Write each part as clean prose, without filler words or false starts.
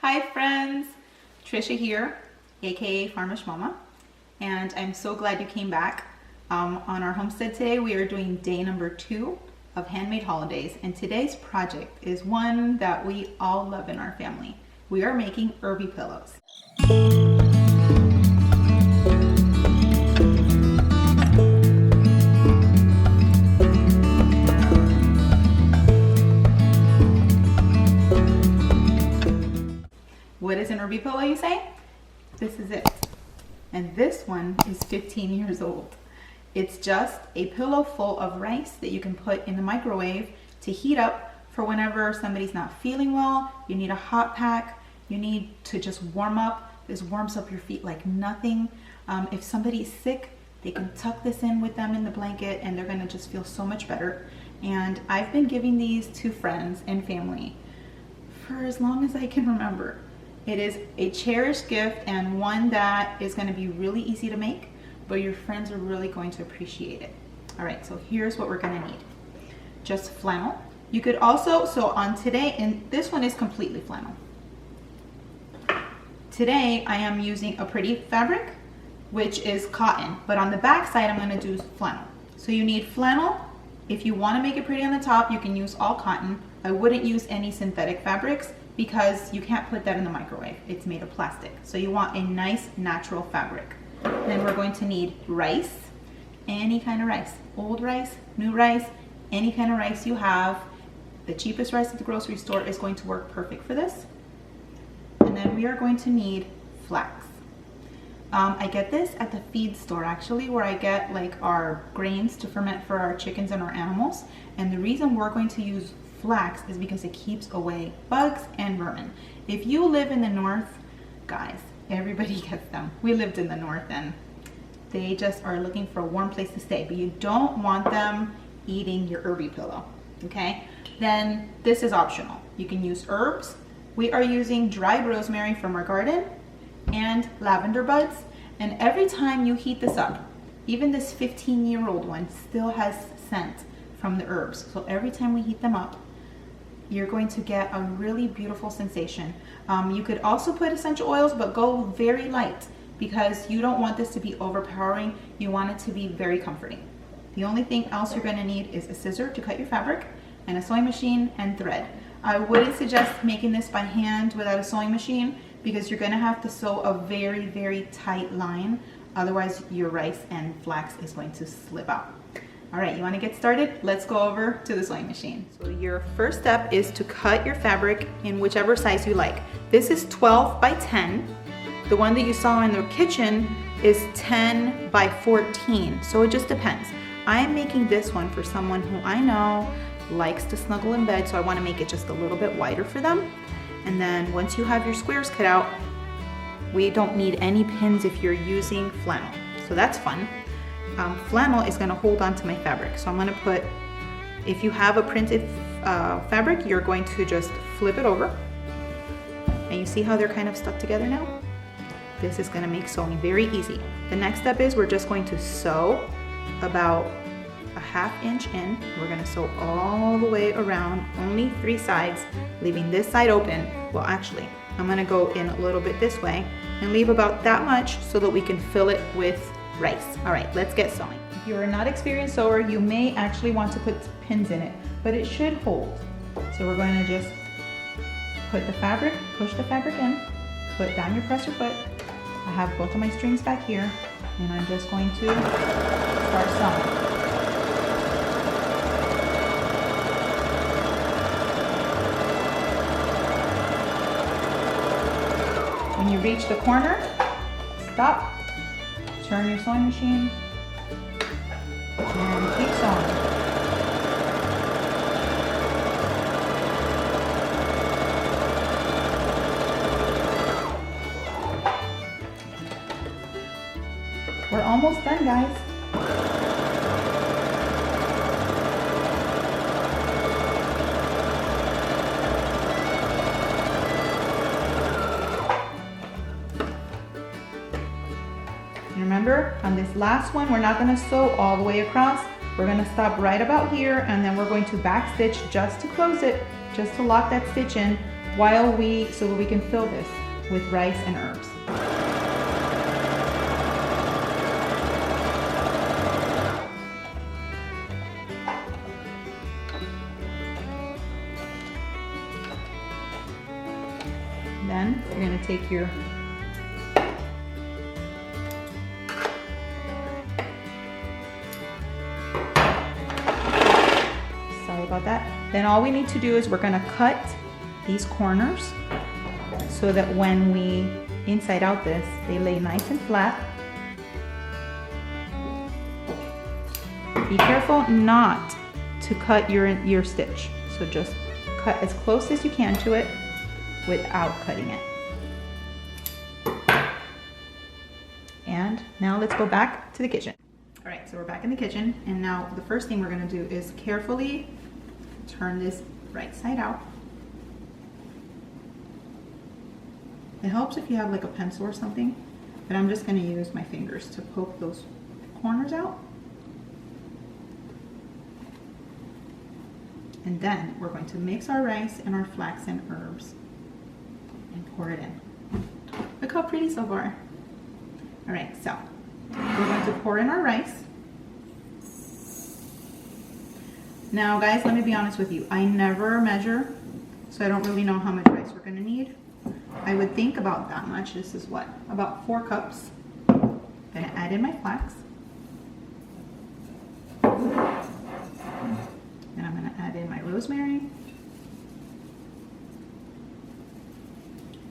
Hi friends, Trisha here, aka Farmish Mama, and I'm so glad you came back. On our homestead today, we are doing day number 2 of Handmade Holidays, and today's project is one that we all love in our family. We are making Herbie pillows. What is an Herbie pillow, you say? This is it. And this one is 15 years old. It's just a pillow full of rice that you can put in the microwave to heat up for whenever somebody's not feeling well, you need a hot pack, you need to just warm up. This warms up your feet like nothing. If somebody's sick, they can tuck this in with them in the blanket and they're gonna just feel so much better. And I've been giving these to friends and family for as long as I can remember. It is a cherished gift and one that is going to be really easy to make, but your friends are really going to appreciate it. All right, so here's what we're going to need. Just flannel. You could also, so on today, and this one is completely flannel. Today I am using a pretty fabric, which is cotton, but on the back side I'm going to do flannel. So you need flannel. If you want to make it pretty on the top, you can use all cotton. I wouldn't use any synthetic fabrics because you can't put that in the microwave. It's made of plastic. So you want a nice natural fabric. Then we're going to need rice, any kind of rice, old rice, new rice, any kind of rice you have. The cheapest rice at the grocery store is going to work perfect for this. And then we are going to need flax. I get this at the feed store actually, where I get like our grains to ferment for our chickens and our animals. And the reason we're going to use flax is because it keeps away bugs and vermin. If you live in the north, guys, everybody gets them. We lived in the north and they just are looking for a warm place to stay, but you don't want them eating your Herbie pillow, okay? Then this is optional. You can use herbs. We are using dried rosemary from our garden and lavender buds, and every time you heat this up, even this 15-year-old one still has scent from the herbs. So every time we heat them up, you're going to get a really beautiful sensation. You could also put essential oils, but go very light because you don't want this to be overpowering. You want it to be very comforting. The only thing else you're going to need is a scissor to cut your fabric and a sewing machine and thread. I wouldn't suggest making this by hand without a sewing machine because you're going to have to sew a very, very tight line. Otherwise, your rice and flax is going to slip out. All right, you want to get started? Let's go over to the sewing machine. So your first step is to cut your fabric in whichever size you like. This is 12 by 10. The one that you saw in the kitchen is 10 by 14. So it just depends. I'm making this one for someone who I know likes to snuggle in bed, so I want to make it just a little bit wider for them. And then once you have your squares cut out, we don't need any pins if you're using flannel. So that's fun. Flannel is going to hold on to my fabric. So I'm going to put, if you have a printed fabric, you're going to just flip it over. And you see how they're kind of stuck together now? This is going to make sewing very easy. The next step is we're just going to sew about a ½ inch in. We're going to sew all the way around, only 3 sides, leaving this side open. Well, actually, I'm going to go in a little bit this way and leave about that much so that we can fill it with rice. All right, let's get sewing. If you're a not experienced sewer, you may actually want to put pins in it, but it should hold. So we're going to just put the fabric, push the fabric in, put down your presser foot. I have both of my strings back here, and I'm just going to start sewing. When you reach the corner, stop, turn your sewing machine, and keep sewing. We're almost done, guys. Remember, on this last one, we're not going to sew all the way across. We're going to stop right about here, and then we're going to back stitch just to close it, just to lock that stitch in. so that we can fill this with rice and herbs. Then you're going to take your about that. Then all we need to do is we're going to cut these corners so that when we inside out this, they lay nice and flat. Be careful not to cut your stitch. So just cut as close as you can to it without cutting it. And now let's go back to the kitchen. All right, so we're back in the kitchen, and now the first thing we're going to do is carefully turn this right side out. It helps if you have like a pencil or something, but I'm just going to use my fingers to poke those corners out. And then we're going to mix our rice and our flax and herbs and pour it in. Look how pretty so far. All right, so we're going to pour in our rice. Now guys, let me be honest with you. I never measure, so I don't really know how much rice we're gonna need. I would think about that much. This is what? About 4 cups. I'm gonna add in my flax. And I'm gonna add in my rosemary.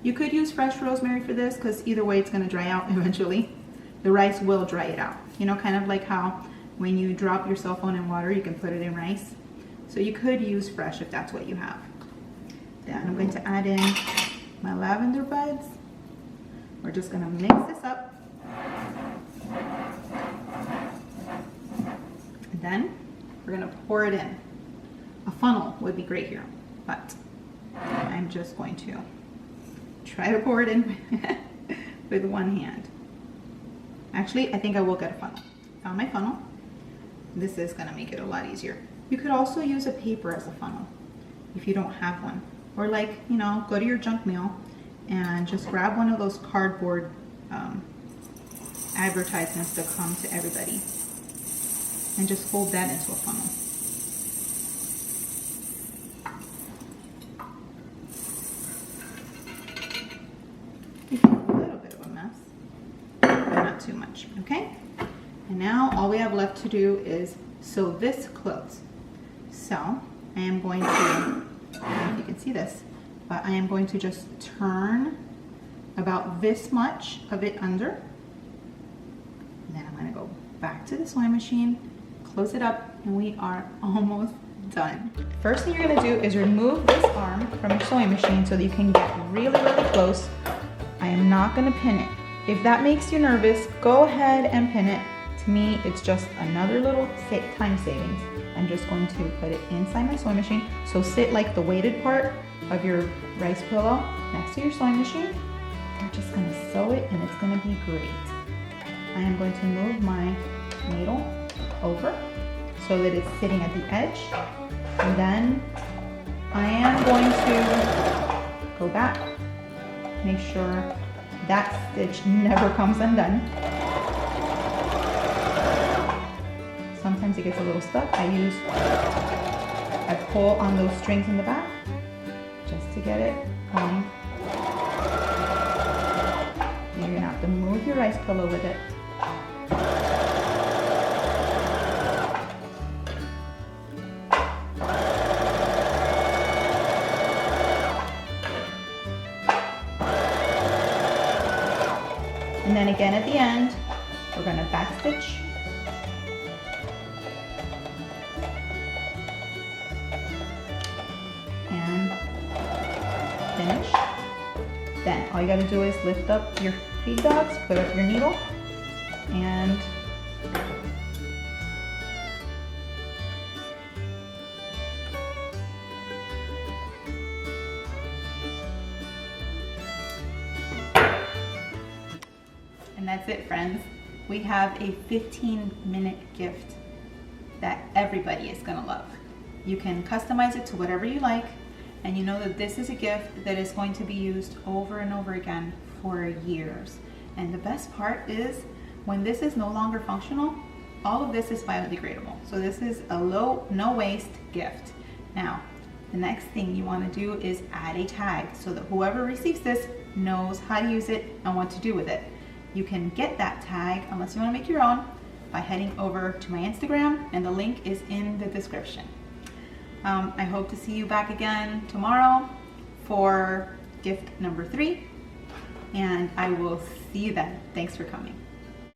You could use fresh rosemary for this because either way it's gonna dry out eventually. The rice will dry it out. You know, kind of like how when you drop your cell phone in water, you can put it in rice. So you could use fresh if that's what you have. Then I'm going to add in my lavender buds. We're just gonna mix this up. And then we're gonna pour it in. A funnel would be great here, but I'm just going to try to pour it in with one hand. Actually, I think I will get a funnel. Found my funnel. This is gonna make it a lot easier. You could also use a paper as a funnel if you don't have one. Or like, you know, go to your junk mail and just grab one of those cardboard advertisements that come to everybody and just fold that into a funnel. It's a little bit of a mess, but not too much, okay? And now all we have left to do is sew this closed. So I am going to, I don't know if you can see this, but I am going to just turn about this much of it under. And then I'm going to go back to the sewing machine, close it up, and we are almost done. First thing you're going to do is remove this arm from your sewing machine so that you can get really, really close. I am not going to pin it. If that makes you nervous, go ahead and pin it. To me, it's just another little time savings. I'm just going to put it inside my sewing machine. So sit like the weighted part of your rice pillow next to your sewing machine. We're just going to sew it and it's going to be great. I am going to move my needle over so that it's sitting at the edge. And then I am going to go back, make sure that stitch never comes undone. Sometimes it gets a little stuck. I pull on those strings in the back just to get it going. You're gonna have to move your rice pillow with it. And then again at the end, we're gonna backstitch. And finish. Then all you gotta do is lift up your feed dogs, put up your needle, and that's it, friends. We have a 15-minute gift that everybody is gonna love. You can customize it to whatever you like, and you know that this is a gift that is going to be used over and over again for years. And the best part is when this is no longer functional, all of this is biodegradable. So this is a no waste gift. Now, the next thing you want to do is add a tag so that whoever receives this knows how to use it and what to do with it. You can get that tag, unless you want to make your own, by heading over to my Instagram, and the link is in the description. I hope to see you back again tomorrow for gift number 3, and I will see you then. Thanks for coming.